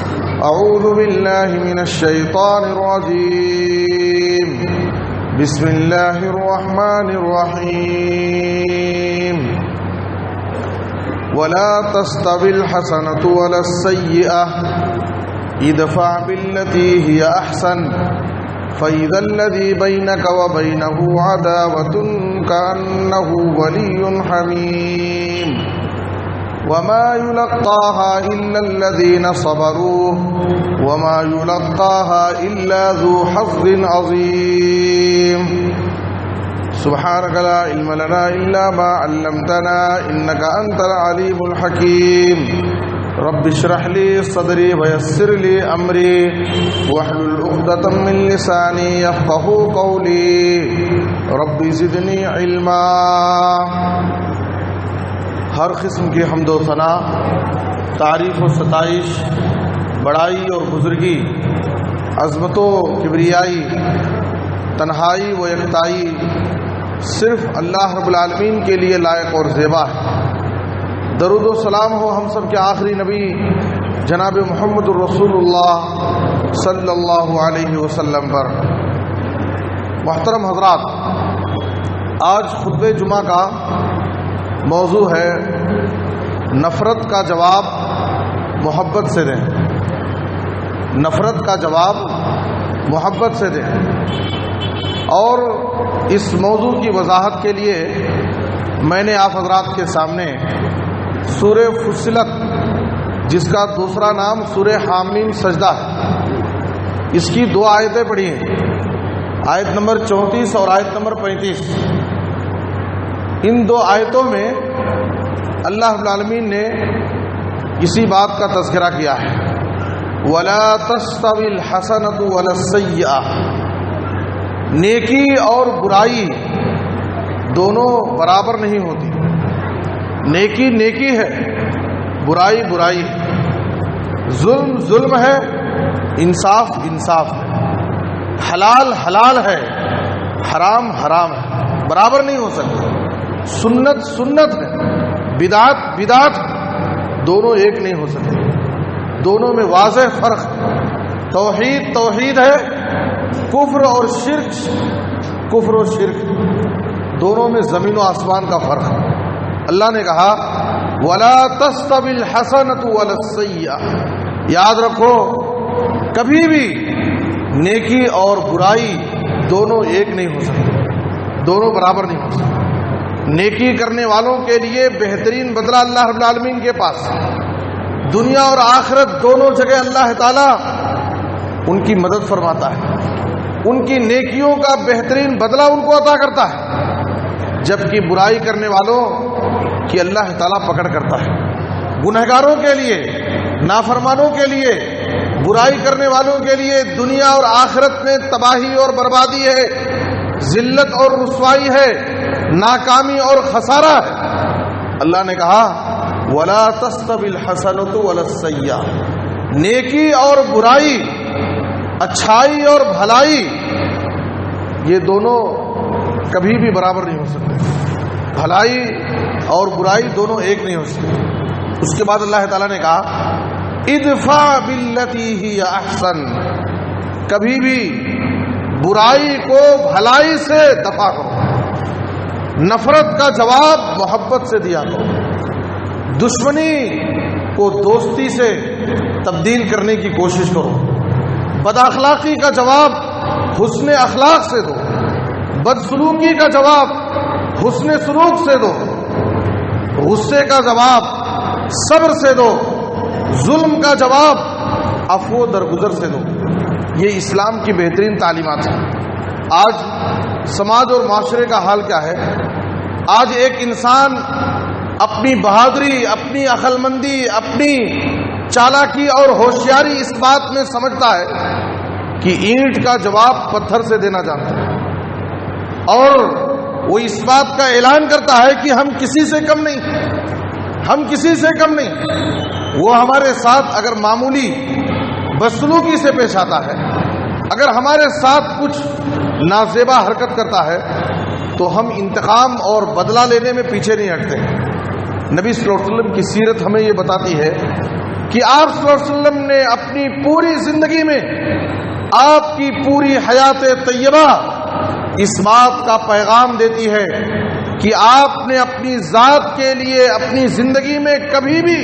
أعوذ بالله من الشيطان الرجيم بسم الله الرحمن الرحيم ولا تستوي الحسنة ولا السيئة ادفع بالتي هي أحسن فإذا الذي بينك وبينه عداوة كأنه ولي حميم وما يلقاها إلا الذين صبروا وما يلقاها إلا ذو حظ عظيم سبحانك لا علم لنا إلا ما علمتنا إنك أنت العليم الحكيم رب اشرح لي صدري ويسر لي أمري واحلل عقدة من لساني يفقهوا قولي رب زدني علما۔ ہر قسم کی حمد و ثنا، تعریف و ستائش، بڑائی اور بزرگی، عظمت و کبریائی، تنہائی و یکتائی صرف اللہ رب العالمین کے لیے لائق اور زیبا ہے۔ درود و سلام ہو ہم سب کے آخری نبی جناب محمد الرسول اللہ صلی اللہ علیہ وسلم پر۔ محترم حضرات، آج خطبہ جمعہ کا موضوع ہے نفرت کا جواب محبت سے دیں۔ نفرت کا جواب محبت سے دیں۔ اور اس موضوع کی وضاحت کے لیے میں نے آپ حضرات کے سامنے سورہ فصلت، جس کا دوسرا نام سورہ حامیم سجدہ ہے، اس کی دو آیتیں پڑھی ہیں، آیت نمبر 34 اور آیت نمبر 35۔ ان دو آیتوں میں اللہ رب العالمین نے اسی بات کا تذکرہ کیا ہے، وَلَا تَسْتَوِي الْحَسَنَةُ وَلَا السَّيِّئَةُ۔ نیکی اور برائی دونوں برابر نہیں ہوتی۔ نیکی نیکی ہے، برائی برائی ہے، ظلم ظلم ہے، انصاف انصاف ہے، حلال حلال ہے، حرام حرام ہے، برابر نہیں ہو سکتے۔ سنت سنت ہے، بدعت بدعت ہے، دونوں ایک نہیں ہو سکتے۔ دونوں میں واضح فرق ہے۔ توحید توحید ہے، کفر اور شرک کفر و شرک، دونوں میں زمین و آسمان کا فرق ہے۔ اللہ نے کہا وَلَا تَسْتَوِي الْحَسَنَةُ وَلَا السَّيِّئَةُ۔ یاد رکھو، کبھی بھی نیکی اور برائی دونوں ایک نہیں ہو سکتے، دونوں برابر نہیں ہو سکتے۔ نیکی کرنے والوں کے لیے بہترین بدلہ اللہ رب العالمین کے پاس، دنیا اور آخرت دونوں جگہ اللہ تعالیٰ ان کی مدد فرماتا ہے، ان کی نیکیوں کا بہترین بدلہ ان کو عطا کرتا ہے، جبکہ برائی کرنے والوں کی اللہ تعالیٰ پکڑ کرتا ہے۔ گنہگاروں کے لیے، نافرمانوں کے لیے، برائی کرنے والوں کے لیے دنیا اور آخرت میں تباہی اور بربادی ہے، ذلت اور رسوائی ہے، ناکامی اور خسارہ ہے۔ اللہ نے کہا وَلَا تَسْتَوِي الْحَسَنَةُ وَلَا السَّيِّئَةُ۔ نیکی اور برائی، اچھائی اور بھلائی، یہ دونوں کبھی بھی برابر نہیں ہو سکتے۔ بھلائی اور برائی دونوں ایک نہیں ہو سکتے۔ اس کے بعد اللہ تعالیٰ نے کہا ادفع باللتی ہی احسن۔ کبھی بھی برائی کو بھلائی سے دفع کرو، نفرت کا جواب محبت سے دیا کرو، دشمنی کو دوستی سے تبدیل کرنے کی کوشش کرو، بد اخلاقی کا جواب حسن اخلاق سے دو، بدسلوکی کا جواب حسن سلوک سے دو، غصے کا جواب صبر سے دو، ظلم کا جواب عفو و درگزر سے دو۔ یہ اسلام کی بہترین تعلیمات ہیں۔ آج سماج اور معاشرے کا حال کیا ہے؟ آج ایک انسان اپنی بہادری، اپنی عقل مندی، اپنی چالاکی اور ہوشیاری اس بات میں سمجھتا ہے کہ اینٹ کا جواب پتھر سے دینا جانتا ہے، اور وہ اس بات کا اعلان کرتا ہے کہ ہم کسی سے کم نہیں، ہم کسی سے کم نہیں۔ وہ ہمارے ساتھ اگر معمولی بدسلوکی سے پیش آتا ہے، اگر ہمارے ساتھ کچھ نازیبا حرکت کرتا ہے، تو ہم انتقام اور بدلہ لینے میں پیچھے نہیں ہٹتے۔ نبی صلی اللہ علیہ وسلم کی سیرت ہمیں یہ بتاتی ہے کہ آپ صلی اللہ علیہ وسلم نے اپنی پوری زندگی میں، آپ کی پوری حیات طیبہ اس بات کا پیغام دیتی ہے کہ آپ نے اپنی ذات کے لیے اپنی زندگی میں کبھی بھی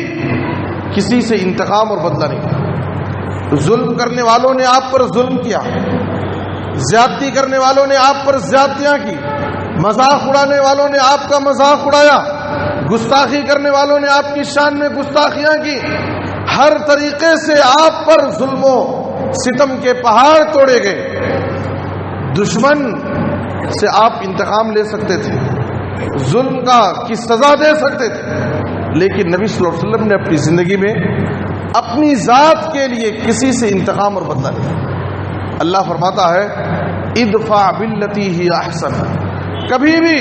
کسی سے انتقام اور بدلہ نہیں کیا۔ ظلم کرنے والوں نے آپ پر ظلم کیا، زیادتی کرنے والوں نے آپ پر زیادتیاں کی، مذاق اڑانے والوں نے آپ کا مذاق اڑایا، گستاخی کرنے والوں نے آپ کی شان میں گستاخیاں کی، ہر طریقے سے آپ پر ظلم و ستم کے پہاڑ توڑے گئے۔ دشمن سے آپ انتقام لے سکتے تھے، ظلم کی سزا دے سکتے تھے، لیکن نبی صلی اللہ علیہ وسلم نے اپنی زندگی میں اپنی ذات کے لیے کسی سے انتقام اور بدلہ نہیں۔ اللہ فرماتا ہے ادفع باللتی ہی احسن، کبھی بھی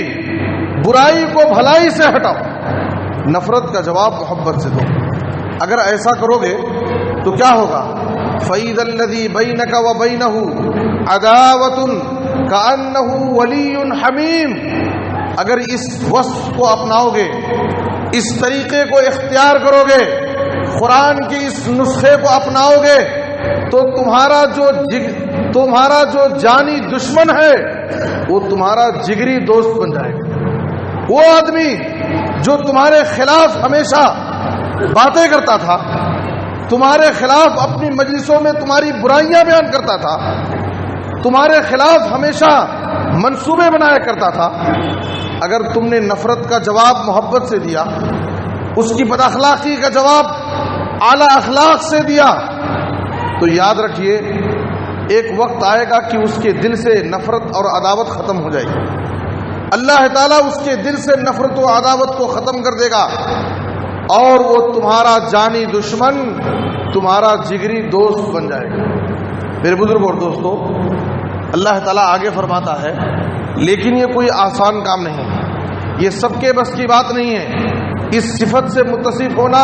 برائی کو بھلائی سے ہٹاؤ، نفرت کا جواب محبت سے دو۔ اگر ایسا کرو گے تو کیا ہوگا؟ فَإِذَا الَّذِي بَيْنَكَ وَبَيْنَهُ عَدَاوَةٌ كَأَنَّهُ وَلِيٌّ حَمِيمٌ، اگر اس وصف کو اپناؤ گے، اس طریقے کو اختیار کرو گے، قرآن کے اس نسخے کو اپناؤ گے، تو تمہارا جو جانی دشمن ہے وہ تمہارا جگری دوست بن جائے گا۔ وہ آدمی جو تمہارے خلاف ہمیشہ باتیں کرتا تھا، تمہارے خلاف اپنی مجلسوں میں تمہاری برائیاں بیان کرتا تھا، تمہارے خلاف ہمیشہ منصوبے بنایا کرتا تھا، اگر تم نے نفرت کا جواب محبت سے دیا، اس کی بد اخلاقی کا جواب اعلی اخلاق سے دیا، تو یاد رکھیے ایک وقت آئے گا کہ اس کے دل سے نفرت اور عداوت ختم ہو جائے گی۔ اللہ تعالیٰ اس کے دل سے نفرت و عداوت کو ختم کر دے گا، اور وہ تمہارا جانی دشمن، تمہارا جگری دوست بن جائے گا۔ میرے بزرگ اور دوستو، اللہ تعالیٰ آگے فرماتا ہے لیکن یہ کوئی آسان کام نہیں ہے، یہ سب کے بس کی بات نہیں ہے۔ اس صفت سے متصف ہونا،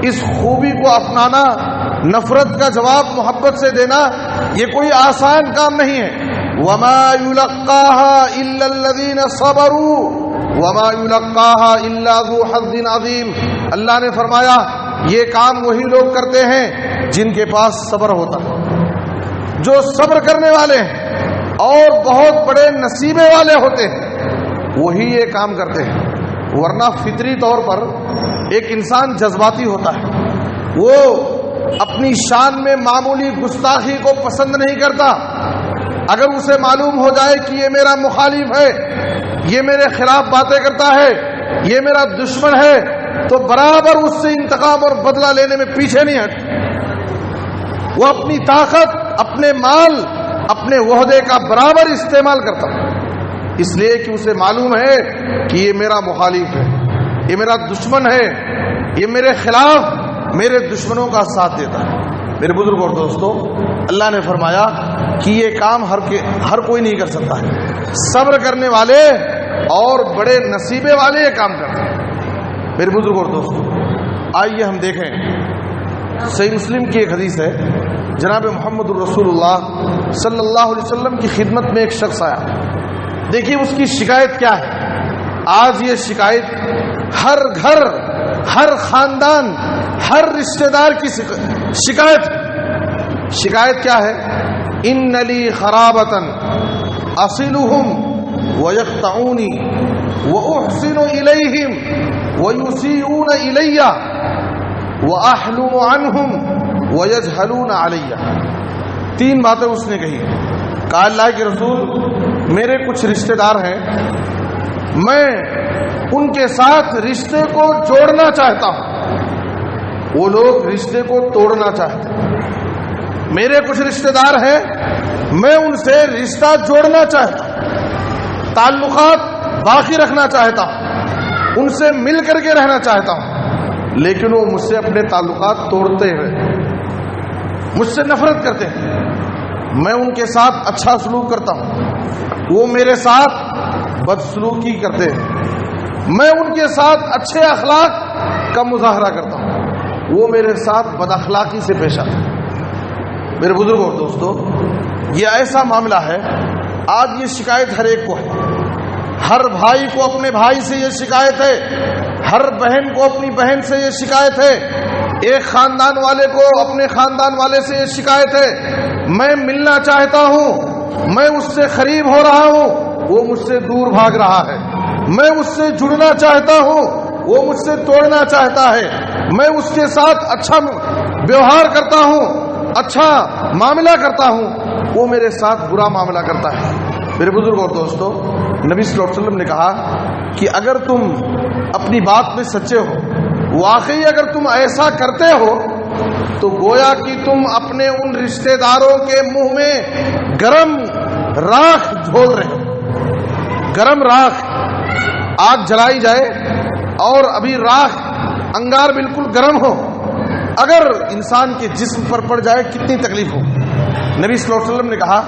اس خوبی کو اپنانا، نفرت کا جواب محبت سے دینا، یہ کوئی آسان کام نہیں ہے۔ وَمَا يُلَقَّاهَا إِلَّا الَّذِينَ صَبَرُوا وَمَا يُلَقَّاهَا إِلَّا ذُو حَظٍّ عَظِيمٍ، اللہ نے فرمایا یہ کام وہی لوگ کرتے ہیں جن کے پاس صبر ہوتا ہے، جو صبر کرنے والے ہیں اور بہت بڑے نصیبے والے ہوتے ہیں، وہی یہ کام کرتے ہیں۔ ورنہ فطری طور پر ایک انسان جذباتی ہوتا ہے، وہ اپنی شان میں معمولی گستاخی کو پسند نہیں کرتا۔ اگر اسے معلوم ہو جائے کہ یہ میرا مخالف ہے، یہ میرے خلاف باتیں کرتا ہے، یہ میرا دشمن ہے، تو برابر اس سے انتقام اور بدلہ لینے میں پیچھے نہیں ہٹ۔ وہ اپنی طاقت، اپنے مال، اپنے عہدے کا برابر استعمال کرتا ہے، اس لیے کہ اسے معلوم ہے کہ یہ میرا مخالف ہے، یہ میرا دشمن ہے، یہ میرے خلاف میرے دشمنوں کا ساتھ دیتا ہے۔ میرے بزرگ اور دوستو، اللہ نے فرمایا کہ یہ کام ہر کوئی نہیں کر سکتا ہے، صبر کرنے والے اور بڑے نصیبے والے یہ کام کرتے ہیں۔ میرے بزرگ اور دوستو، آئیے ہم دیکھیں، صحیح مسلم کی ایک حدیث ہے، جناب محمد الرسول اللہ صلی اللہ علیہ وسلم کی خدمت میں ایک شخص آیا۔ دیکھیے اس کی شکایت کیا ہے۔ آج یہ شکایت ہر گھر، ہر خاندان، ہر رشتہ دار کی شکایت کیا ہے؟ ان لی خرابتن اصلهم ويقطعوني واحسن اليهم ويسيئون الي واحلم عنهم ويجهلون علي۔ تین باتیں اس نے کہی۔ کہا اللہ کے رسول، میرے کچھ رشتہ دار ہیں، میں ان کے ساتھ رشتے کو جوڑنا چاہتا ہوں، وہ لوگ رشتے کو توڑنا چاہتے ہیں۔ میرے کچھ رشتہ دار ہیں، میں ان سے رشتہ جوڑنا چاہتا ہوں، تعلقات باقی رکھنا چاہتا ہوں، ان سے مل کر کے رہنا چاہتا ہوں، لیکن وہ مجھ سے اپنے تعلقات توڑتے ہیں، مجھ سے نفرت کرتے ہیں۔ میں ان کے ساتھ اچھا سلوک کرتا ہوں، وہ میرے ساتھ بدسلوکی کرتے ہیں۔ میں ان کے ساتھ اچھے اخلاق کا مظاہرہ کرتا ہوں، وہ میرے ساتھ بد اخلاقی سے پیش آتے ہیں۔ میرے بزرگوں اور دوستو، یہ ایسا معاملہ ہے، آج یہ شکایت ہر ایک کو ہے، ہر بھائی کو اپنے بھائی سے یہ شکایت ہے، ہر بہن کو اپنی بہن سے یہ شکایت ہے، ایک خاندان والے کو اپنے خاندان والے سے یہ شکایت ہے، میں ملنا چاہتا ہوں، میں اس سے قریب ہو رہا ہوں، وہ مجھ سے دور بھاگ رہا ہے، میں اس سے جڑنا چاہتا ہوں، وہ مجھ سے توڑنا چاہتا ہے، میں اس کے ساتھ اچھا ویوہار کرتا ہوں، اچھا معاملہ کرتا ہوں، وہ میرے ساتھ برا معاملہ کرتا ہے۔ میرے بزرگ اور دوستو، نبی صلی اللہ علیہ وسلم نے کہا کہ اگر تم اپنی بات میں سچے ہو، واقعی اگر تم ایسا کرتے ہو تو گویا کہ تم اپنے ان رشتہ داروں کے منہ میں گرم راکھ جھول رہے ہو۔ گرم راکھ، آگ جلائی جائے اور ابھی راکھ انگار بالکل گرم ہو، اگر انسان کے جسم پر پڑ جائے کتنی تکلیف ہو۔ نبی صلی اللہ علیہ وسلم نے کہا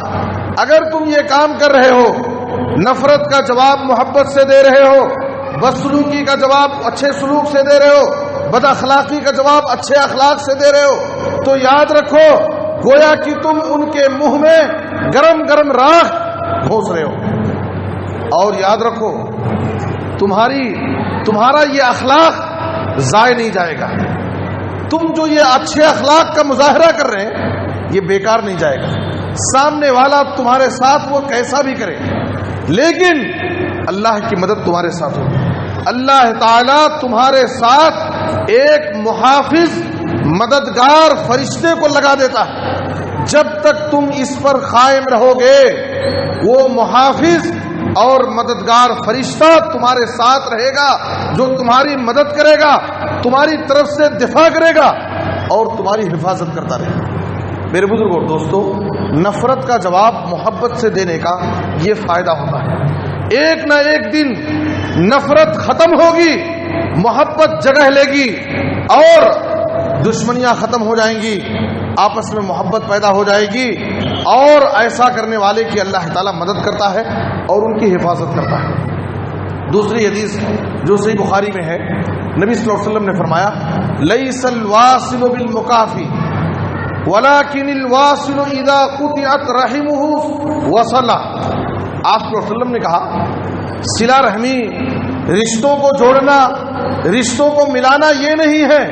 اگر تم یہ کام کر رہے ہو، نفرت کا جواب محبت سے دے رہے ہو، بدسلوکی کا جواب اچھے سلوک سے دے رہے ہو، بد اخلاقی کا جواب اچھے اخلاق سے دے رہے ہو، تو یاد رکھو گویا کہ تم ان کے منہ میں گرم گرم راکھ گھونس رہے ہو۔ اور یاد رکھو تمہارا یہ اخلاق ضائع نہیں جائے گا، تم جو یہ اچھے اخلاق کا مظاہرہ کر رہے ہیں یہ بیکار نہیں جائے گا۔ سامنے والا تمہارے ساتھ وہ کیسا بھی کرے، لیکن اللہ کی مدد تمہارے ساتھ ہو، اللہ تعالیٰ تمہارے ساتھ ایک محافظ مددگار فرشتے کو لگا دیتا ہے۔ جب تک تم اس پر قائم رہو گے وہ محافظ اور مددگار فرشتہ تمہارے ساتھ رہے گا، جو تمہاری مدد کرے گا، تمہاری طرف سے دفاع کرے گا اور تمہاری حفاظت کرتا رہے گا۔ میرے بزرگ اور دوستو، نفرت کا جواب محبت سے دینے کا یہ فائدہ ہوتا ہے۔ ایک نہ ایک دن نفرت ختم ہوگی، محبت جگہ لے گی اور دشمنیاں ختم ہو جائیں گی، آپس میں محبت پیدا ہو جائے گی، اور ایسا کرنے والے کی اللہ تعالیٰ مدد کرتا ہے اور ان کی حفاظت کرتا ہے۔ دوسری حدیث جو صحیح بخاری میں ہے، نبی صلی اللہ علیہ وسلم نے فرمایا لیس الواصل بالمکافی ولكن الواصل اذا قطعت رحمه وصل۔ آپ صلی اللہ علیہ وسلم نے کہا صلہ رحمی، رشتوں کو جوڑنا، رشتوں کو ملانا یہ نہیں ہے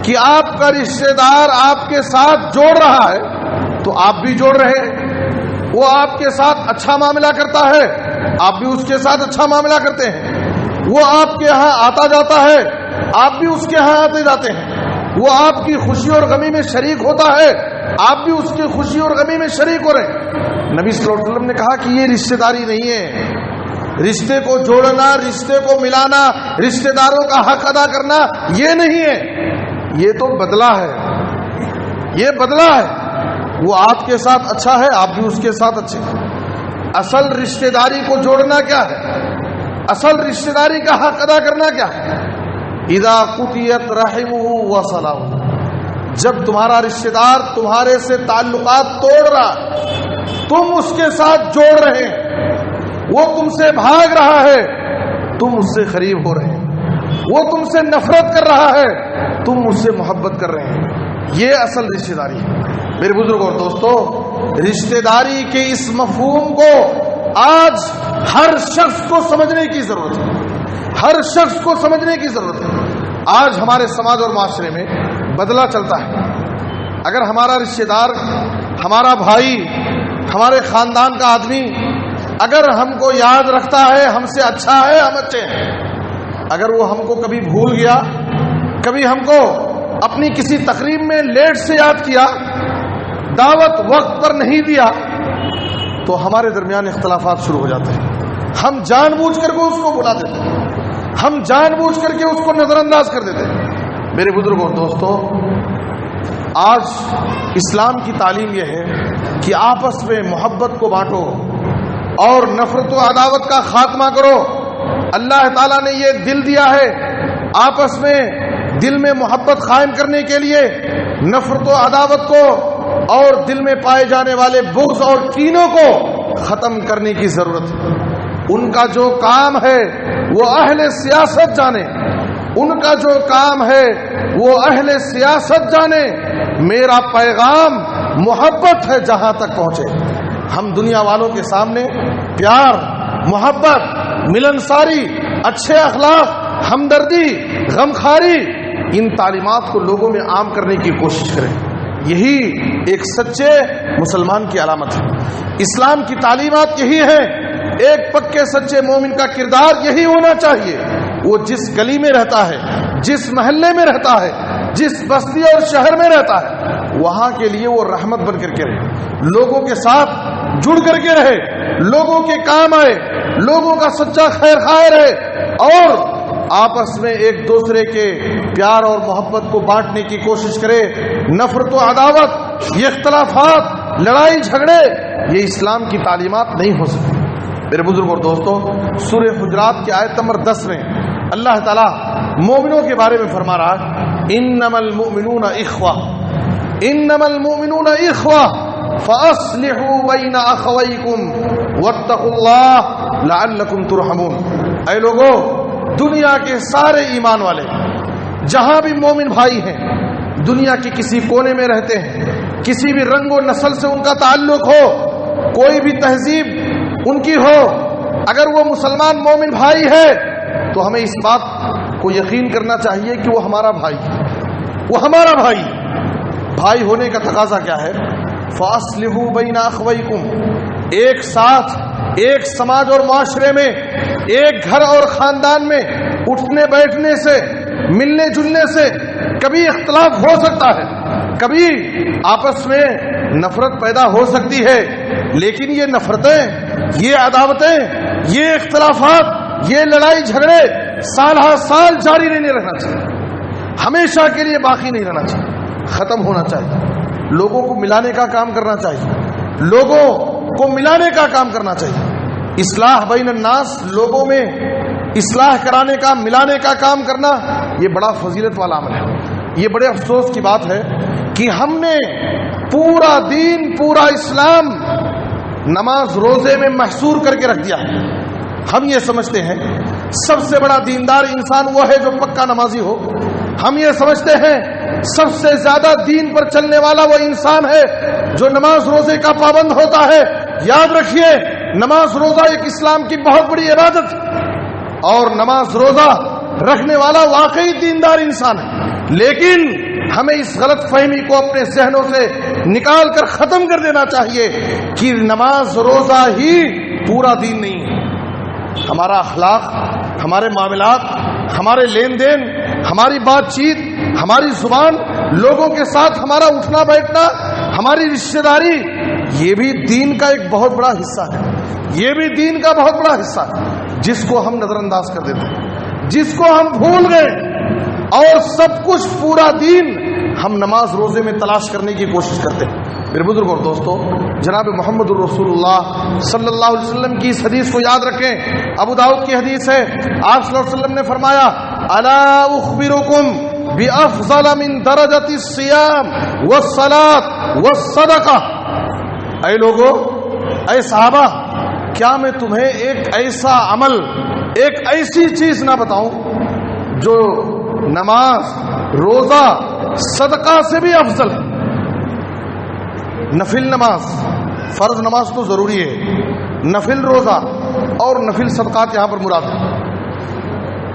کہ آپ کا رشتہ دار آپ کے ساتھ جوڑ رہا ہے تو آپ بھی جوڑ رہے ہیں، وہ آپ کے ساتھ اچھا معاملہ کرتا ہے آپ بھی اس کے ساتھ اچھا معاملہ کرتے ہیں، وہ آپ کے ہاں آتا جاتا ہے آپ بھی اس کے ہاں آتے جاتے ہیں، وہ آپ کی خوشی اور غمی میں شریک ہوتا ہے آپ بھی اس کی خوشی اور غمی میں شریک ہو رہے ہیں۔ نبی صلی اللہ علیہ وسلم نے کہا کہ یہ رشتہ داری نہیں ہے، رشتے کو جوڑنا، رشتے کو ملانا، رشتہ داروں کا حق ادا کرنا یہ نہیں ہے، یہ تو بدلہ ہے، یہ بدلہ ہے، وہ آپ کے ساتھ اچھا ہے آپ بھی اس کے ساتھ اچھے ہیں۔ اصل رشتہ داری کو جوڑنا کیا ہے، اصل رشتہ داری کا حق ادا کرنا کیا ہے؟ اذا قطعت رحمه وصلہ، جب تمہارا رشتہ دار تمہارے سے تعلقات توڑ رہا، تم اس کے ساتھ جوڑ رہے ہیں، وہ تم سے بھاگ رہا ہے تم اس سے قریب ہو رہے ہیں، وہ تم سے نفرت کر رہا ہے تم اس سے محبت کر رہے ہیں، یہ اصل رشتہ داری ہے۔ میرے بزرگ اور دوستو، رشتہ داری کے اس مفہوم کو آج ہر شخص کو سمجھنے کی ضرورت ہے، ہر شخص کو سمجھنے کی ضرورت ہے۔ آج ہمارے سماج اور معاشرے میں بدلہ چلتا ہے، اگر ہمارا رشتہ دار، ہمارا بھائی، ہمارے خاندان کا آدمی اگر ہم کو یاد رکھتا ہے، ہم سے اچھا ہے، ہم اچھے ہیں، اگر وہ ہم کو کبھی بھول گیا، کبھی ہم کو اپنی کسی تقریب میں لیٹ سے یاد کیا، دعوت وقت پر نہیں دیا، تو ہمارے درمیان اختلافات شروع ہو جاتے ہیں، ہم جان بوجھ کر کے اس کو بلا دیتے ہیں، ہم جان بوجھ کر کے اس کو نظر انداز کر دیتے ہیں۔ میرے بزرگ اور دوستو، آج اسلام کی تعلیم یہ ہے کہ آپس میں محبت کو بانٹو اور نفرت و عداوت کا خاتمہ کرو۔ اللہ تعالیٰ نے یہ دل دیا ہے، آپس میں دل میں محبت قائم کرنے کے لیے نفرت و عداوت کو اور دل میں پائے جانے والے بغض اور کینوں کو ختم کرنے کی ضرورت ہے۔ ان کا جو کام ہے وہ اہل سیاست جانے، ان کا جو کام ہے وہ اہل سیاست جانے، میرا پیغام محبت ہے جہاں تک پہنچے۔ ہم دنیا والوں کے سامنے پیار، محبت، ملنساری، اچھے اخلاق، ہمدردی، غمخواری ان تعلیمات کو لوگوں میں عام کرنے کی کوشش کریں. یہی ایک سچے مسلمان کی علامت ہے. اسلام کی تعلیمات یہی ہے. ایک پکے سچے مومن کا کردار یہی ہونا چاہیے. وہ جس گلی میں رہتا ہے، جس محلے میں رہتا ہے، جس بستی اور شہر میں رہتا ہے، وہاں کے لیے وہ رحمت بن کر کے رہے، لوگوں کے ساتھ جڑ کر کے رہے، لوگوں کے کام آئے، لوگوں کا سچا خیر خواہ رہے، اور آپس میں ایک دوسرے کے پیار اور محبت کو بانٹنے کی کوشش کرے. نفرت و عداوت، یہ اختلافات، لڑائی جھگڑے، یہ اسلام کی تعلیمات نہیں ہو سکتی. میرے بزرگ اور دوستو، سورہ حجرات کی آیت نمبر 10 میں اللہ تعالیٰ مومنوں کے بارے میں فرما رہا ہے انما المؤمنون اخوہ، انما المؤمنون اخوہ فاصلحوا بین اخویکم واتقوا اللہ لعلکم ترحمون. اے لوگو، دنیا کے سارے ایمان والے جہاں بھی مومن بھائی ہیں، دنیا کے کسی کونے میں رہتے ہیں، کسی بھی رنگ و نسل سے ان کا تعلق ہو، کوئی بھی تہذیب ان کی ہو، اگر وہ مسلمان مومن بھائی ہے تو ہمیں اس بات کو یقین کرنا چاہیے کہ وہ ہمارا بھائی ہے، وہ ہمارا بھائی. بھائی ہونے کا تقاضا کیا ہے؟ فاصلحوا بین اخویکم. ایک ساتھ، ایک سماج اور معاشرے میں، ایک گھر اور خاندان میں اٹھنے بیٹھنے سے، ملنے جلنے سے کبھی اختلاف ہو سکتا ہے، کبھی آپس میں نفرت پیدا ہو سکتی ہے، لیکن یہ نفرتیں، یہ عداوتیں، یہ اختلافات، یہ لڑائی جھگڑے سال ہر سال جاری نہیں رہنا چاہیے، ہمیشہ کے لیے باقی نہیں رہنا چاہیے، ختم ہونا چاہیے. لوگوں کو ملانے کا کام کرنا چاہیے، لوگوں کو ملانے کا کام کرنا چاہیے. اصلاح بین الناس، لوگوں میں اصلاح کرانے کا، ملانے کا کام کرنا، یہ بڑا فضیلت والا عمل ہے. یہ بڑے افسوس کی بات ہے کہ ہم نے پورا دین، پورا اسلام نماز روزے میں محصور کر کے رکھ دیا ہے. ہم یہ سمجھتے ہیں سب سے بڑا دیندار انسان وہ ہے جو پکا نمازی ہو. ہم یہ سمجھتے ہیں سب سے زیادہ دین پر چلنے والا وہ انسان ہے جو نماز روزے کا پابند ہوتا ہے. یاد رکھیے، نماز روزہ ایک اسلام کی بہت بڑی عبادت، اور نماز روزہ رکھنے والا واقعی دیندار انسان ہے. لیکن ہمیں اس غلط فہمی کو اپنے ذہنوں سے نکال کر ختم کر دینا چاہیے کہ نماز روزہ ہی پورا دین نہیں ہے. ہمارا اخلاق، ہمارے معاملات، ہمارے لین دین، ہماری بات چیت، ہماری زبان، لوگوں کے ساتھ ہمارا اٹھنا بیٹھنا، ہماری رشتہ داری، یہ بھی دین کا ایک بہت بڑا حصہ ہے. یہ بھی دین کا بہت بڑا حصہ ہے جس کو ہم نظر انداز کر دیتے ہیں، جس کو ہم بھول گئے، اور سب کچھ پورا دین ہم نماز روزے میں تلاش کرنے کی کوشش کرتے ہیں. میرے بزرگ اور دوستو، جناب محمد الرسول اللہ صلی اللہ علیہ وسلم کی اس حدیث کو یاد رکھیں. ابو داؤد کی حدیث ہے، آپ صلی اللہ علیہ وسلم نے فرمایا الا اخبرکم بافضل من درجۃ الصیام والصلاۃ والصدقہ. اے لوگو، اے صحابہ، کیا میں تمہیں ایک ایسا عمل، ایک ایسی چیز نہ بتاؤں جو نماز، روزہ، صدقہ سے بھی افضل ہے؟ نفل نماز، فرض نماز تو ضروری ہے، نفل روزہ اور نفل صدقات یہاں پر مراد ہے.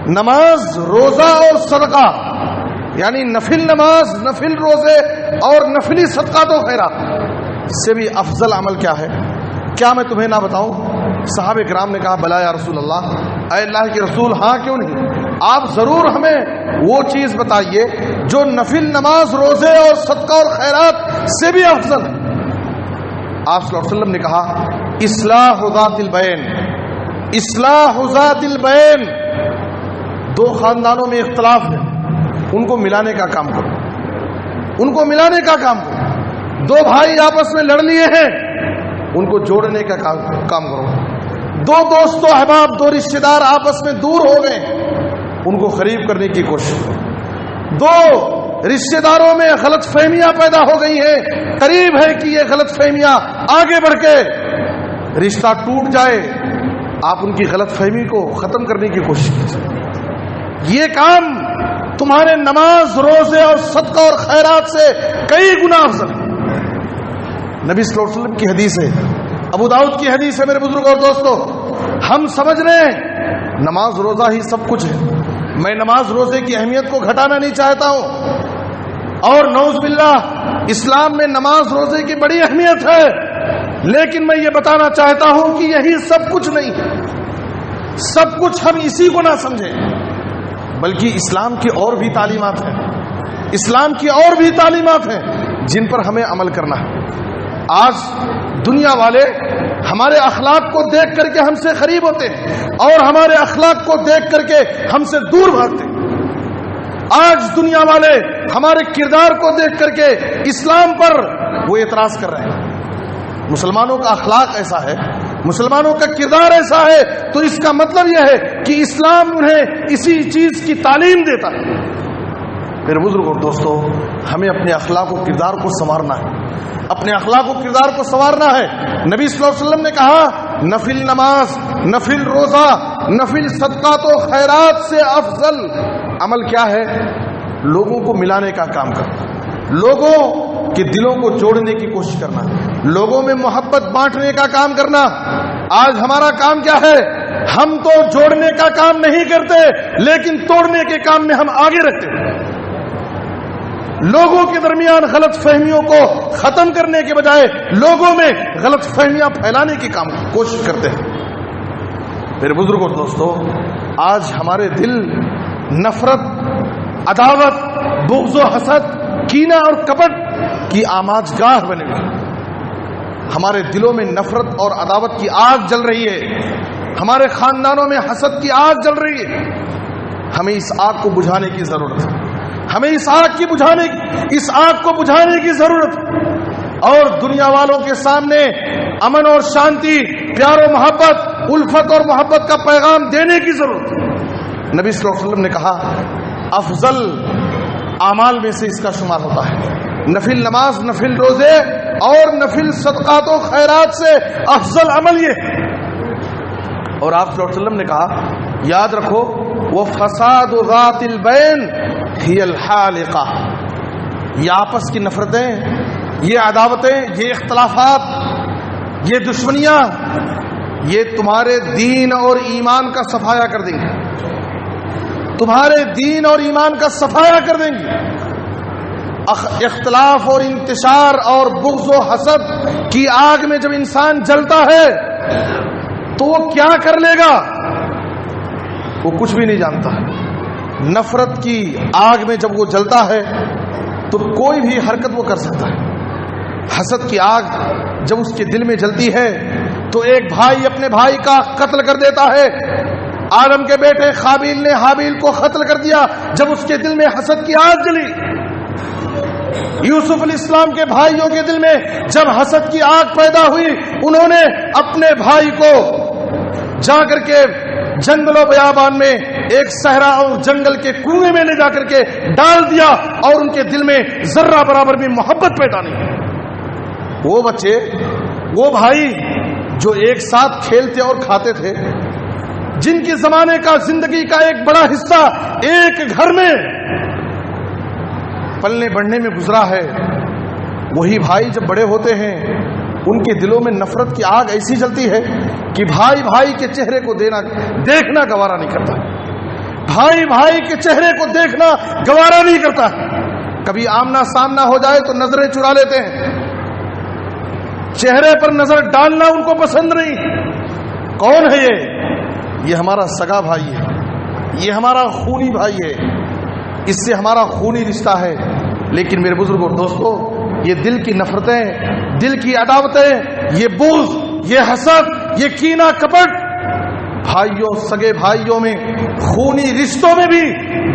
نماز، روزہ اور صدقہ، یعنی نفل نماز، نفل روزے اور نفلی صدقات و خیرات سے بھی افضل عمل کیا ہے؟ کیا میں تمہیں نہ بتاؤں؟ صحابہ کرام نے کہا بلا یا رسول اللہ، اے اللہ کے رسول، ہاں کیوں نہیں، آپ ضرور ہمیں وہ چیز بتائیے جو نفل نماز، روزے اور صدقہ اور خیرات سے بھی افضل ہے. آپ صلی اللہ علیہ وسلم نے کہا اصلاح ذات البین، اصلاح ذات البین. دو خاندانوں میں اختلاف ہے، ان کو ملانے کا کام کرو، ان کو ملانے کا کام کرو. دو بھائی آپس میں لڑ لیے ہیں، ان کو جوڑنے کا کام کرو. دو دوست و احباب، دو رشتہ دار آپس میں دور ہو گئے، ان کو قریب کرنے کی کوشش کرو. دو رشتہ داروں میں غلط فہمیاں پیدا ہو گئی ہیں، قریب ہے کہ یہ غلط فہمیاں آگے بڑھ کے رشتہ ٹوٹ جائے، آپ ان کی غلط فہمی کو ختم کرنے کی کوشش کیجیے. یہ کام تمہارے نماز، روزے اور صدقہ اور خیرات سے کئی گنا افضل ہے. نبی صلی اللہ علیہ وسلم کی حدیث ہے، ابو داؤد کی حدیث ہے. میرے بزرگ اور دوستو، ہم سمجھ رہے ہیں نماز روزہ ہی سب کچھ ہے، میں نماز روزے کی اہمیت کو گھٹانا نہیں چاہتا ہوں، اور نعوذ باللہ اسلام میں نماز روزے کی بڑی اہمیت ہے، لیکن میں یہ بتانا چاہتا ہوں کہ یہی سب کچھ نہیں ہے، سب کچھ ہم اسی کو نہ سمجھیں، بلکہ اسلام کی اور بھی تعلیمات ہیں، اسلام کی اور بھی تعلیمات ہیں جن پر ہمیں عمل کرنا ہے۔ آج دنیا والے ہمارے اخلاق کو دیکھ کر کے ہم سے قریب ہوتے ہیں اور ہمارے اخلاق کو دیکھ کر کے ہم سے دور بھاگتے ہیں۔ آج دنیا والے ہمارے کردار کو دیکھ کر کے اسلام پر وہ اعتراض کر رہے ہیں۔ مسلمانوں کا اخلاق ایسا ہے، مسلمانوں کا کردار ایسا ہے، تو اس کا مطلب یہ ہے کہ اسلام انہیں اسی چیز کی تعلیم دیتا ہے۔ میرے بزرگ اور دوستو، ہمیں اپنے اخلاق و کردار کو سنوارنا ہے، اپنے اخلاق و کردار کو سنوارنا ہے۔ نبی صلی اللہ علیہ وسلم نے کہا، نفل نماز، نفل روزہ، نفل صدقات و خیرات سے افضل عمل کیا ہے؟ لوگوں کو ملانے کا کام کرنا، لوگوں کے دلوں کو جوڑنے کی کوشش کرنا، لوگوں میں محبت بانٹنے کا کام کرنا۔ آج ہمارا کام کیا ہے؟ ہم تو جوڑنے کا کام نہیں کرتے، لیکن توڑنے کے کام میں ہم آگے رہتے ہیں۔ لوگوں کے درمیان غلط فہمیوں کو ختم کرنے کے بجائے لوگوں میں غلط فہمیاں پھیلانے کی کوشش کرتے ہیں۔ میرے بزرگوں اور دوستو، آج ہمارے دل نفرت، عداوت، بغض و حسد، کینہ اور کپٹ کی آماج گاہ بنے ہوئے۔ ہمارے دلوں میں نفرت اور عداوت کی آگ جل رہی ہے، ہمارے خاندانوں میں حسد کی آگ جل رہی ہے۔ ہمیں اس آگ کو بجھانے کی ضرورت ہے، ہمیں اس آگ کو بجھانے کی ضرورت ہے، اور دنیا والوں کے سامنے امن اور شانتی، پیار و محبت، الفت اور محبت کا پیغام دینے کی ضرورت ہے۔ نبی صلی اللہ علیہ وسلم نے کہا، افضل اعمال میں سے اس کا شمار ہوتا ہے، نفل نماز، نفل روزے اور نفل صدقات و خیرات سے افضل عمل یہ ہے۔ اور آپ صلی اللہ علیہ وسلم نے کہا، یاد رکھو، وہ فساد ذات البین ہی الحالقہ، یہ آپس کی نفرتیں، یہ عداوتیں، یہ اختلافات، یہ دشمنیاں، یہ تمہارے دین اور ایمان کا صفایا کر دیں گے، تمہارے دین اور ایمان کا صفایا کر دیں گے۔ اختلاف اور انتشار اور بغض و حسد کی آگ میں جب انسان جلتا ہے تو وہ کیا کر لے گا؟ وہ کچھ بھی نہیں جانتا۔ نفرت کی آگ میں جب وہ جلتا ہے تو کوئی بھی حرکت وہ کر سکتا ہے۔ حسد کی آگ جب اس کے دل میں جلتی ہے تو ایک بھائی اپنے بھائی کا قتل کر دیتا ہے۔ آدم کے بیٹے قابیل نے حابیل کو قتل کر دیا جب اس کے دل میں حسد کی آگ جلی۔ یوسف علیہ السلام کے بھائیوں کے دل میں جب حسد کی آگ پیدا ہوئی، انہوں نے اپنے بھائی کو جا کر کے جنگل و بیابان میں ایک صحرا اور جنگل کے کنویں میں لے جا کر کے ڈال دیا، اور ان کے دل میں ذرہ برابر بھی محبت پیدا نہیں۔ وہ بچے، وہ بھائی جو ایک ساتھ کھیلتے اور کھاتے تھے، جن کے زمانے کا زندگی کا ایک بڑا حصہ ایک گھر میں پلنے بڑھنے میں گزرا ہے، وہی بھائی جب بڑے ہوتے ہیں ان کے دلوں میں نفرت کی آگ ایسی جلتی ہے کہ بھائی بھائی کے چہرے کو دیکھنا گوارا نہیں کرتا، بھائی بھائی کے چہرے کو دیکھنا گوارا نہیں کرتا۔ کبھی آمنا سامنا ہو جائے تو نظریں چرا لیتے ہیں، چہرے پر نظر ڈالنا ان کو پسند نہیں۔ کون ہے یہ ہمارا سگا بھائی ہے، یہ ہمارا خونی بھائی ہے، اس سے ہمارا خونی رشتہ ہے، لیکن میرے بزرگوں اور دوستو، یہ دل کی نفرتیں، دل کی عداوتیں، یہ بغض، یہ حسد، یہ کینہ کپٹ بھائیوں، سگے بھائیوں میں، خونی رشتوں میں بھی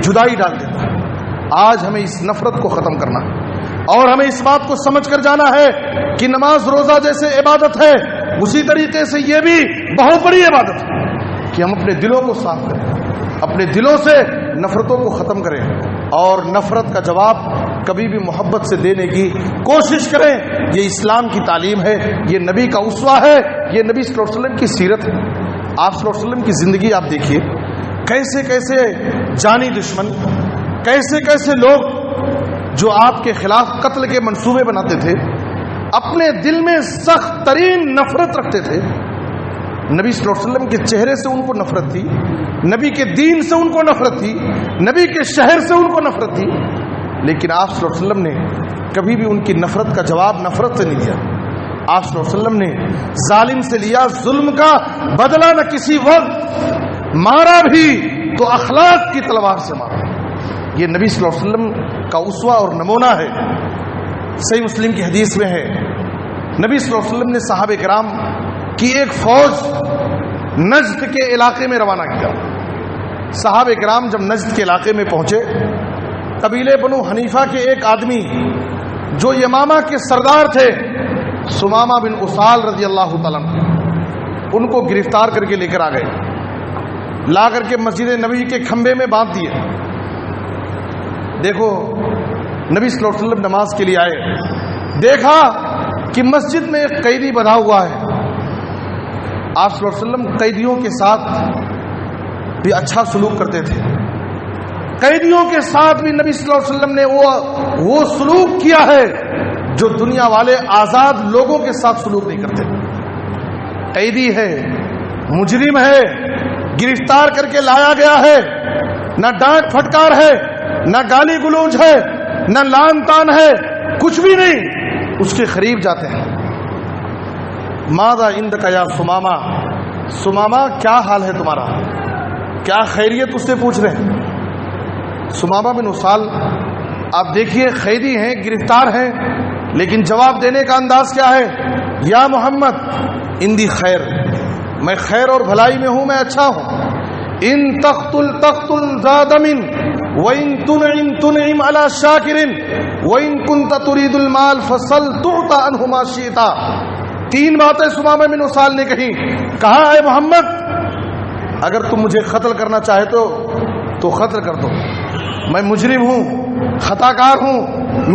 جدائی ڈال دیتا ہے۔ آج ہمیں اس نفرت کو ختم کرنا ہے، اور ہمیں اس بات کو سمجھ کر جانا ہے کہ نماز روزہ جیسے عبادت ہے، اسی طریقے سے یہ بھی بہت بڑی عبادت ہے کہ ہم اپنے دلوں کو صاف کریں، اپنے دلوں سے نفرتوں کو ختم کریں، اور نفرت کا جواب کبھی بھی محبت سے دینے کی کوشش کریں۔ یہ اسلام کی تعلیم ہے، یہ نبی کا اسوہ ہے، یہ نبی صلی اللہ علیہ وسلم کی سیرت ہے۔ آپ صلی اللہ علیہ وسلم کی زندگی آپ دیکھیے، کیسے کیسے جانی دشمن، کیسے کیسے لوگ جو آپ کے خلاف قتل کے منصوبے بناتے تھے، اپنے دل میں سخت ترین نفرت رکھتے تھے، نبی صلی اللہ علیہ وسلم کے چہرے سے ان کو نفرت تھی، نبی کے دین سے ان کو نفرت تھی، نبی کے شہر سے ان کو نفرت تھی، لیکن آپ صلی اللہ علیہ وسلم نے کبھی بھی ان کی نفرت کا جواب نفرت سے نہیں دیا۔ آپ صلی اللہ علیہ وسلم نے ظالم سے لیا ظلم کا بدلہ، نہ کسی وقت مارا بھی تو اخلاق کی تلوار سے مارا۔ یہ نبی صلی اللہ علیہ وسلم کا اسوہ اور نمونہ ہے۔ صحیح مسلم کی حدیث میں ہے، نبی صلی اللہ علیہ وسلم نے صحابہ کرام کی ایک فوج نجد کے علاقے میں روانہ کیا۔ صحابہ کرام جب نجد کے علاقے میں پہنچے، قبیلے بنو حنیفہ کے ایک آدمی جو یمامہ کے سردار تھے، سمامہ بن اسال رضی اللہ تعالیٰ عنہ، ان کو گرفتار کر کے لے کر آ گئے، لا کر کے مسجد نبوی کے کھمبے میں باندھ دیے۔ دیکھو نبی صلی اللہ علیہ وسلم نماز کے لیے آئے، دیکھا کہ مسجد میں ایک قیدی بندھا ہوا ہے۔ آپ صلی اللہ علیہ وسلم قیدیوں کے ساتھ بھی اچھا سلوک کرتے تھے، قیدیوں کے ساتھ بھی نبی صلی اللہ علیہ وسلم نے وہ سلوک کیا ہے جو دنیا والے آزاد لوگوں کے ساتھ سلوک نہیں کرتے۔ قیدی ہے، مجرم ہے، گرفتار کر کے لایا گیا ہے، نہ ڈانٹ پھٹکار ہے، نہ گالی گلوچ ہے، نہ لان تان ہے، کچھ بھی نہیں، اس کے قریب جاتے ہیں۔ ماذا عندک یا سمامہ، سمامہ کیا حال ہے تمہارا، کیا خیریت، اس سے پوچھ رہے ہیں۔ سمامہ بن اسال آپ دیکھیے قیدی ہیں، گرفتار ہیں، لیکن جواب دینے کا انداز کیا ہے؟ یا محمد اندی خیر، میں خیر اور بھلائی میں ہوں، میں اچھا ہوں۔ ان تقتل تقتل ذا دم وَإِن تُنْعِمْ تُنْعِمْ عَلَى شَاكِرٍ وَإِن كُنْتَ تُرِيدُ الْمَالَ فَصَلْ تُعْطَ عَنْهُ مَا شِئْتَ۔ تین باتیں سمامہ بن اسال نے کہا اے محمد، اگر تم مجھے قتل کرنا چاہتے ہو تو قتل کر دو، میں مجرم ہوں، خطا کار ہوں،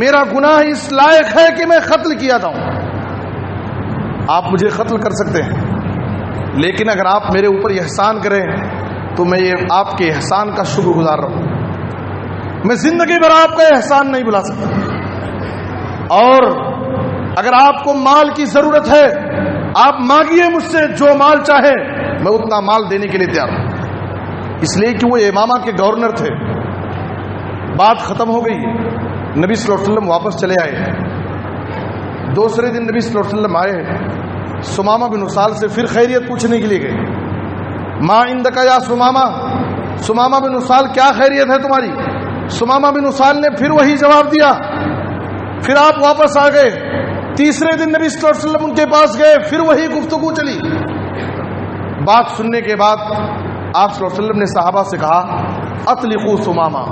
میرا گناہ اس لائق ہے کہ میں قتل کیا جاؤں، آپ مجھے قتل کر سکتے ہیں، لیکن اگر آپ میرے اوپر احسان کریں تو میں یہ آپ کے احسان کا شکر گزار رہوں، میں زندگی بھر آپ کا احسان نہیں بھلا سکتا، اور اگر آپ کو مال کی ضرورت ہے آپ مانگیے مجھ سے، جو مال چاہے میں اتنا مال دینے کے لیے تیار ہوں۔ اس لیے کہ وہ امامہ کے گورنر تھے۔ بات ختم ہو گئی، نبی صلی اللہ علیہ وسلم واپس چلے آئے۔ دوسرے دن نبی صلی اللہ علیہ وسلم آئے، سمامہ بن اسال سے پھر خیریت پوچھنے کے لیے گئے۔ ما عندک یا سمامہ، سمامہ بن اسال کیا خیریت ہے تمہاری؟ سمامہ بن اسال نے پھر وہی جواب دیا۔ پھر آپ واپس آ گئے، تیسرے دن نبی صلی اللہ علیہ وسلم ان کے پاس گئے، پھر وہی گفتگو چلی۔ بات سننے کے بعد آپ صلی اللہ علیہ وسلم نے صحابہ سے کہا اطلقوا سمامہ،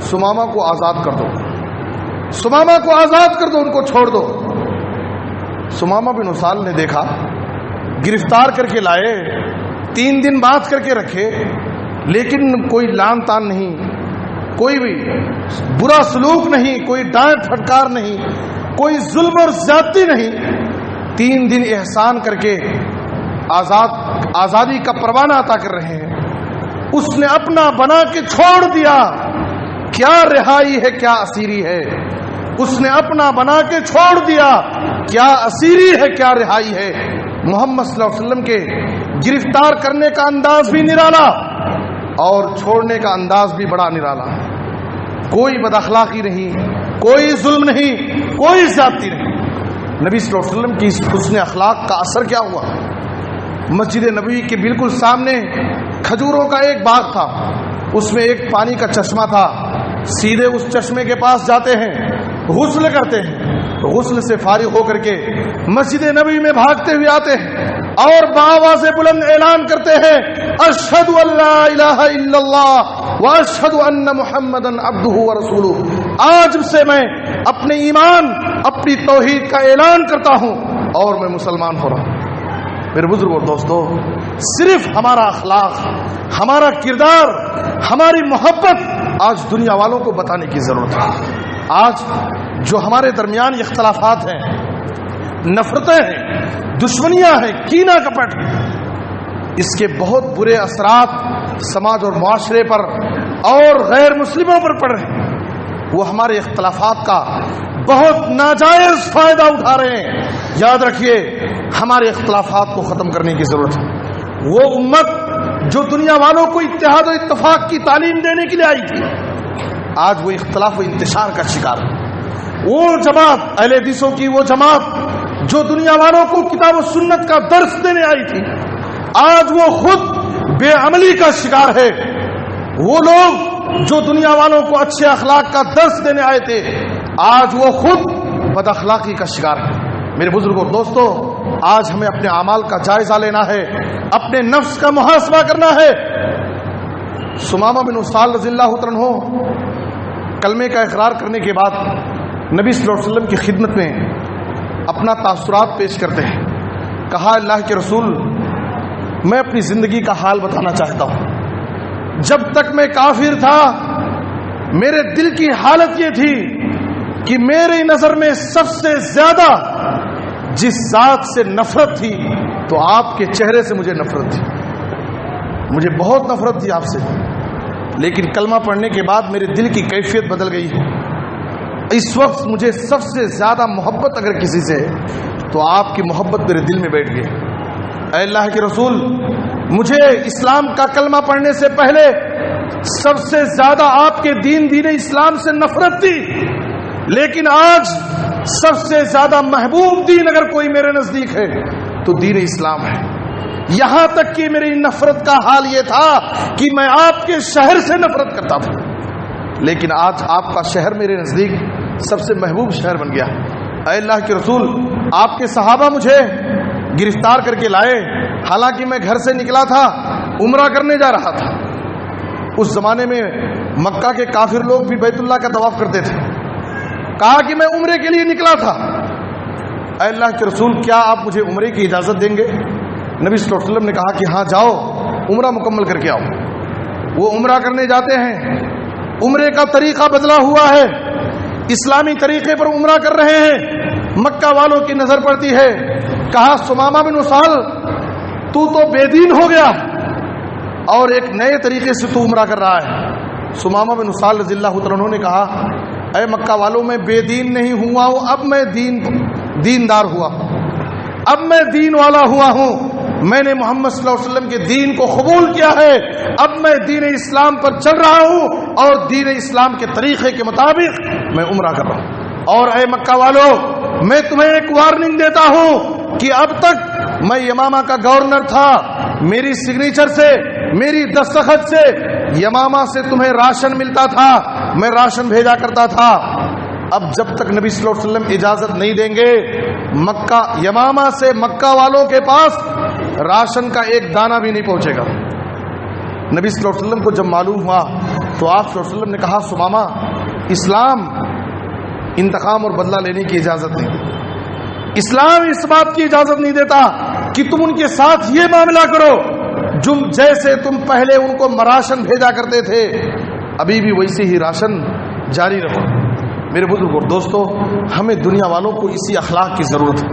سمامہ کو آزاد کر دو، سمامہ کو آزاد کر دو، ان کو چھوڑ دو۔ سمامہ بن اسال نے دیکھا، گرفتار کر کے لائے، 3 دن باندھ کر کے رکھے، لیکن کوئی لان تان نہیں، کوئی بھی برا سلوک نہیں، کوئی ڈانٹ پھٹکار نہیں، کوئی ظلم اور زیادتی نہیں، 3 دن احسان کر کے آزادی کا پروانہ عطا کر رہے ہیں، اس نے اپنا بنا کے چھوڑ دیا۔ کیا رہائی ہے، کیا اسیری ہے، اس نے اپنا بنا کے چھوڑ دیا، کیا اسیری ہے، کیا رہائی ہے۔ محمد صلی اللہ علیہ وسلم کے گرفتار کرنے کا انداز بھی نرالا اور چھوڑنے کا انداز بھی بڑا نرالا، کوئی بد اخلاقی نہیں، کوئی ظلم نہیں، کوئی زیادتی نہیں۔ نبی صلی اللہ علیہ وسلم کی اس حسن اخلاق کا اثر کیا ہوا؟ مسجد نبوی کے بالکل سامنے کھجوروں کا ایک باغ تھا، اس میں ایک پانی کا چشمہ تھا، سیدھے اس چشمے کے پاس جاتے ہیں، غسل کرتے ہیں، غسل سے فارغ ہو کر کے مسجد نبوی میں بھاگتے ہوئے آتے ہیں اور بآواز بلند اعلان کرتے ہیں اشہد ان لا الہ الا اللہ واشہد ان محمدن عبدہ ورسولہ، آج سے میں اپنے ایمان، اپنی توحید کا اعلان کرتا ہوں اور میں مسلمان ہو رہا ہوں۔ میرے بزرگ اور دوستو، صرف ہمارا اخلاق، ہمارا کردار، ہماری محبت آج دنیا والوں کو بتانے کی ضرورت ہے۔ آج جو ہمارے درمیان اختلافات ہیں، نفرتیں ہیں، دشمنیاں ہیں، کینہ کپٹ ہے، اس کے بہت برے اثرات سماج اور معاشرے پر اور غیر مسلموں پر پڑ رہے ہیں۔ وہ ہمارے اختلافات کا بہت ناجائز فائدہ اٹھا رہے ہیں. یاد رکھیے ہمارے اختلافات کو ختم کرنے کی ضرورت ہے. وہ امت جو دنیا والوں کو اتحاد و اتفاق کی تعلیم دینے کے لیے آئی تھی، آج وہ اختلاف و انتشار کا شکار ہے. وہ جماعت اہل حدیثوں کی، وہ جماعت جو دنیا والوں کو کتاب و سنت کا درس دینے آئی تھی، آج وہ خود بے عملی کا شکار ہے. وہ لوگ جو دنیا والوں کو اچھے اخلاق کا درس دینے آئے تھے، آج وہ خود بد اخلاقی کا شکار ہے. میرے بزرگوں، دوستو، آج ہمیں اپنے اعمال کا جائزہ لینا ہے، اپنے نفس کا محاسبہ کرنا ہے. ثمامہ بن اسال رضی اللہ عنہ کلمے کا اقرار کرنے کے بعد نبی صلی اللہ علیہ وسلم کی خدمت میں اپنا تاثرات پیش کرتے ہیں. کہا، اللہ کے رسول، میں اپنی زندگی کا حال بتانا چاہتا ہوں. جب تک میں کافر تھا میرے دل کی حالت یہ تھی کہ میری نظر میں سب سے زیادہ جس ذات سے نفرت تھی تو آپ کے چہرے سے مجھے نفرت تھی. مجھے بہت نفرت تھی آپ سے، لیکن کلمہ پڑھنے کے بعد میرے دل کی کیفیت بدل گئی ہے. اس وقت مجھے سب سے زیادہ محبت اگر کسی سے ہے تو آپ کی محبت میرے دل میں بیٹھ گئی. اے اللہ کے رسول، مجھے اسلام کا کلمہ پڑھنے سے پہلے سب سے زیادہ آپ کے دین اسلام سے نفرت تھی، لیکن آج سب سے زیادہ محبوب دین اگر کوئی میرے نزدیک ہے تو دین اسلام ہے. یہاں تک کہ میری نفرت کا حال یہ تھا کہ میں آپ کے شہر سے نفرت کرتا تھا، لیکن آج آپ کا شہر میرے نزدیک سب سے محبوب شہر بن گیا. اے اللہ کے رسول، آپ کے صحابہ مجھے گرفتار کر کے لائے، حالانکہ میں گھر سے نکلا تھا، عمرہ کرنے جا رہا تھا. اس زمانے میں مکہ کے کافر لوگ بھی بیت اللہ کا طواف کرتے تھے. کہا کہ میں عمرے کے لیے نکلا تھا. اے اللہ کے رسول، کیا آپ مجھے عمرے کی اجازت دیں گے؟ نبی صلی اللہ علیہ وسلم نے کہا کہ ہاں جاؤ، عمرہ مکمل کر کے آؤ. وہ عمرہ کرنے جاتے ہیں. عمرے کا طریقہ بدلا ہوا ہے، اسلامی طریقے پر عمرہ کر رہے ہیں. مکہ والوں کی نظر پڑتی ہے. کہا، ثمامہ بن اسال، تو بے دین ہو گیا اور ایک نئے طریقے سے تو عمرہ کر رہا ہے. ثمامہ بن اسال رضی اللہ عنہ نے کہا، اے مکہ والوں، میں بے دین نہیں ہوا ہوں، اب میں دیندار ہوا ہوں، اب میں دین والا ہوا ہوں. میں نے محمد صلی اللہ علیہ وسلم کے دین کو قبول کیا ہے، اب میں دین اسلام پر چل رہا ہوں اور دین اسلام کے طریقے کے مطابق میں عمرہ کر رہا ہوں. اور اے مکہ والوں، میں تمہیں ایک وارننگ دیتا ہوں کہ اب تک میں یمامہ کا گورنر تھا، میری سگنیچر سے، میری دستخط سے یمامہ سے تمہیں راشن ملتا تھا، میں راشن بھیجا کرتا تھا. اب جب تک نبی صلی اللہ علیہ وسلم اجازت نہیں دیں گے، مکہ یمامہ سے مکہ والوں کے پاس راشن کا ایک دانہ بھی نہیں پہنچے گا. نبی صلی اللہ علیہ وسلم کو جب معلوم ہوا تو آپ صلی اللہ علیہ وسلم نے کہا، ثمامہ، اسلام انتقام اور بدلہ لینے کی اجازت نہیں دیتا. اسلام اس بات کی اجازت نہیں دیتا کہ تم ان کے ساتھ یہ معاملہ کرو جیسے تم پہلے ان کو راشن بھیجا کرتے تھے، ابھی بھی ویسے ہی راشن جاری رکھو. میرے بزرگوں اور دوستو، ہمیں دنیا والوں کو اسی اخلاق کی ضرورت ہے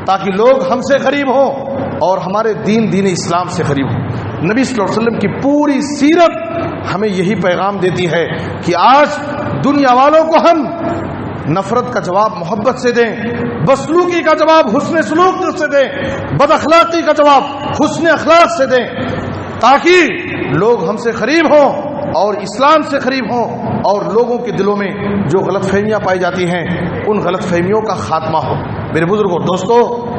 تاکہ لوگ ہم سے قریب ہوں اور ہمارے دین اسلام سے قریب ہوں. نبی صلی اللہ علیہ وسلم کی پوری سیرت ہمیں یہی پیغام دیتی ہے کہ آج دنیا والوں کو ہم نفرت کا جواب محبت سے دیں، بدسلوکی کا جواب حسن سلوک سے دیں، بد اخلاقی کا جواب حسن اخلاق سے دیں، تاکہ لوگ ہم سے قریب ہوں اور اسلام سے قریب ہوں اور لوگوں کے دلوں میں جو غلط فہمیاں پائی جاتی ہیں ان غلط فہمیوں کا خاتمہ ہو. میرے بزرگوں دوستو،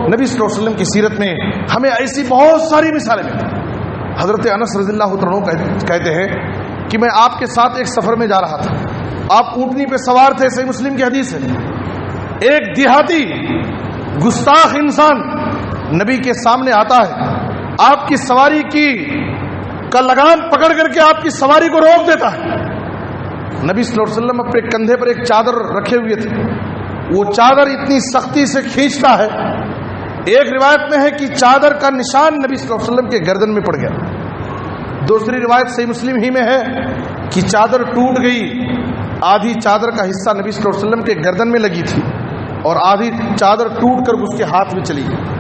نبی صلی اللہ علیہ وسلم کی سیرت میں ہمیں ایسی بہت ساری مثالیں ملتی. حضرت انس رضی اللہ عنہ کہتے ہیں کہ میں آپ کے ساتھ ایک سفر میں جا رہا تھا، آپ اونٹنی پہ سوار تھے، صحیح مسلم کی حدیث ہے. ایک دیہاتی گستاخ انسان نبی کے سامنے آتا ہے، آپ کی سواری کا لگام پکڑ کر کے آپ کی سواری کو روک دیتا ہے. نبی صلی اللہ علیہ وسلم اپنے کندھے پر ایک چادر رکھے ہوئے تھے، وہ چادر اتنی سختی سے کھینچتا ہے، ایک روایت میں ہے کہ چادر کا نشان نبی صلی اللہ علیہ وسلم کے گردن میں پڑ گیا. دوسری روایت صحیح مسلم ہی میں ہے کہ چادر ٹوٹ گئی، آدھی چادر کا حصہ نبی صلی اللہ علیہ وسلم کے گردن میں لگی تھی اور آدھی چادر ٹوٹ کر اس کے ہاتھ میں چلی گئی.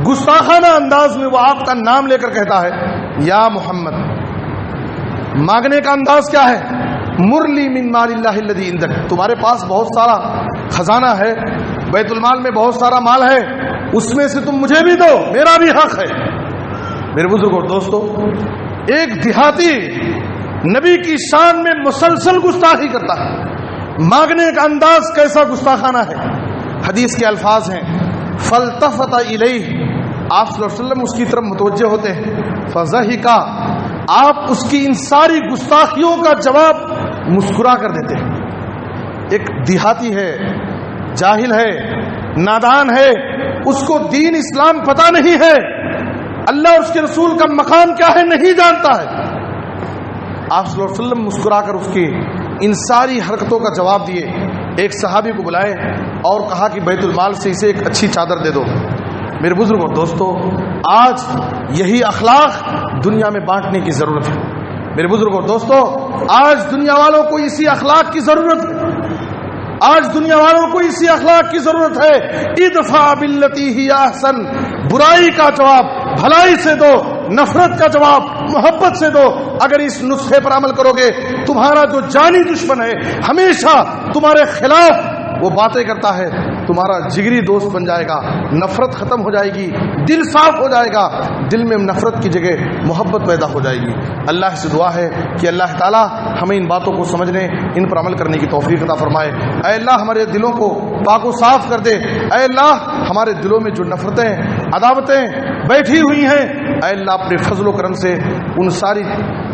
گستاخانہ انداز میں وہ آپ کا نام لے کر کہتا ہے، یا محمد. مانگنے کا انداز کیا ہے؟ مرلی من مال اللہ الذی عندک، تمہارے پاس بہت سارا خزانہ ہے، بیت المال میں بہت سارا مال ہے، اس میں سے تم مجھے بھی دو، میرا بھی حق ہے۔ میرے بزرگوں اور دوستو، ایک دیہاتی نبی کی شان میں مسلسل گستاخی کرتا ہے، مانگنے کا انداز کیسا گستاخانہ ہے۔ حدیث کے الفاظ ہیں فَالْتَفَتَ إِلَيْهِ، آپ صلی اللہ علیہ وسلم اس کی طرف متوجہ ہوتے ہیں، فَضَحِكَ، آپ اس کی ان ساری گستاخیوں کا جواب مسکرا کر دیتے ہیں۔ ایک دیہاتی ہے، جاہل ہے، نادان ہے، اس کو دین اسلام پتہ نہیں ہے، اللہ اور اس کے رسول کا مقام کیا ہے نہیں جانتا ہے۔ آپ صلی اللہ علیہ وسلم مسکرا کر اس کی ان ساری حرکتوں کا جواب دیے۔ ایک صحابی کو بلائے اور کہا کہ بیت المال سے اسے ایک اچھی چادر دے دو۔ میرے بزرگوں اور دوستو، آج یہی اخلاق دنیا میں بانٹنے کی ضرورت ہے۔ میرے بزرگوں اور دوستو، آج دنیا والوں کو اسی اخلاق کی ضرورت ہے، آج دنیا والوں کو اسی اخلاق کی ضرورت ہے۔ ادفع باللتی ہی احسن، برائی کا جواب بھلائی سے دو، نفرت کا جواب محبت سے دو۔ اگر اس نسخے پر عمل کرو گے، تمہارا جو جانی دشمن ہے، ہمیشہ تمہارے خلاف وہ باتیں کرتا ہے، تمہارا جگری دوست بن جائے گا، نفرت ختم ہو جائے گی، دل صاف ہو جائے گا، دل میں نفرت کی جگہ محبت پیدا ہو جائے گی۔ اللہ سے دعا ہے کہ اللہ تعالیٰ ہمیں ان باتوں کو سمجھنے، ان پر عمل کرنے کی توفیق عطا فرمائے۔ اے اللہ ہمارے دلوں کو پاک و صاف کر دے۔ اے اللہ ہمارے دلوں میں جو نفرتیں، عداوتیں بیٹھی ہوئی ہیں، اے اللہ اپنے فضل و کرم سے ان ساری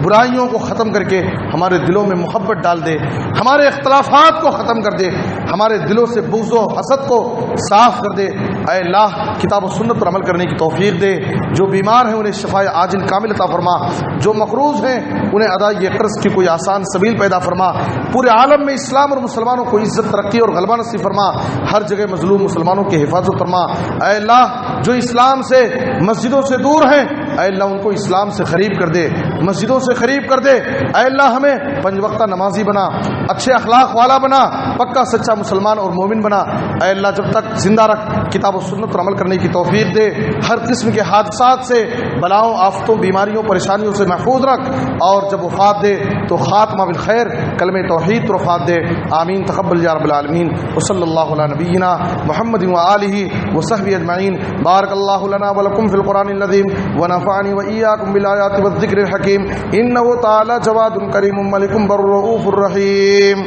برائیوں کو ختم کر کے ہمارے دلوں میں محبت ڈال دے، ہمارے اختلافات کو ختم کر دے، ہمارے دلوں سے بغض و حسد کو صاف کر دے۔ اے اللہ کتاب و سنت پر عمل کرنے کی توفیق دے۔ جو بیمار ہیں انہیں شفاء عاجل کامل عطا فرما، جو مقروض ہیں انہیں ادائی قرض کی کوئی آسان سبیل پیدا فرما۔ پورے عالم میں اسلام اور مسلمانوں کو عزت، ترقی اور غلبہ نصیب فرما۔ ہر جگہ مظلوم مسلمانوں کی حفاظت فرما۔ اے اللہ جو اسلام سے مسجدوں سے دور ہیں، اے اللہ ان کو اسلام سے قریب کر دے، مسجدوں سے قریب کر دے۔ اے اللہ ہمیں پنج وقتہ نمازی بنا، اچھے اخلاق والا بنا، پکا سچا مسلمان اور مومن بنا۔ اے اللہ جب تک زندہ رکھ، کتاب و سنت پر عمل کرنے کی توفیق دے، ہر قسم کے حادثات سے، بلاؤں، آفتوں، بیماریوں، پریشانیوں سے محفوظ رکھ، اور جب وفات دے تو خاتمہ بالخیر، کلمہ توحید پر وفات دے۔ آمین تقبل یا رب العالمین۔ وصلی اللہ علی نبینا محمد وآلہ وصحبہ اجمعین۔ بارک اللہ لنا ولکم فی القرآن العظیم ونفعنی وإیاکم بالآیات والذکر الحکیم۔ انہ تعالی جواد کریم ملک بر رؤوف الرحیم۔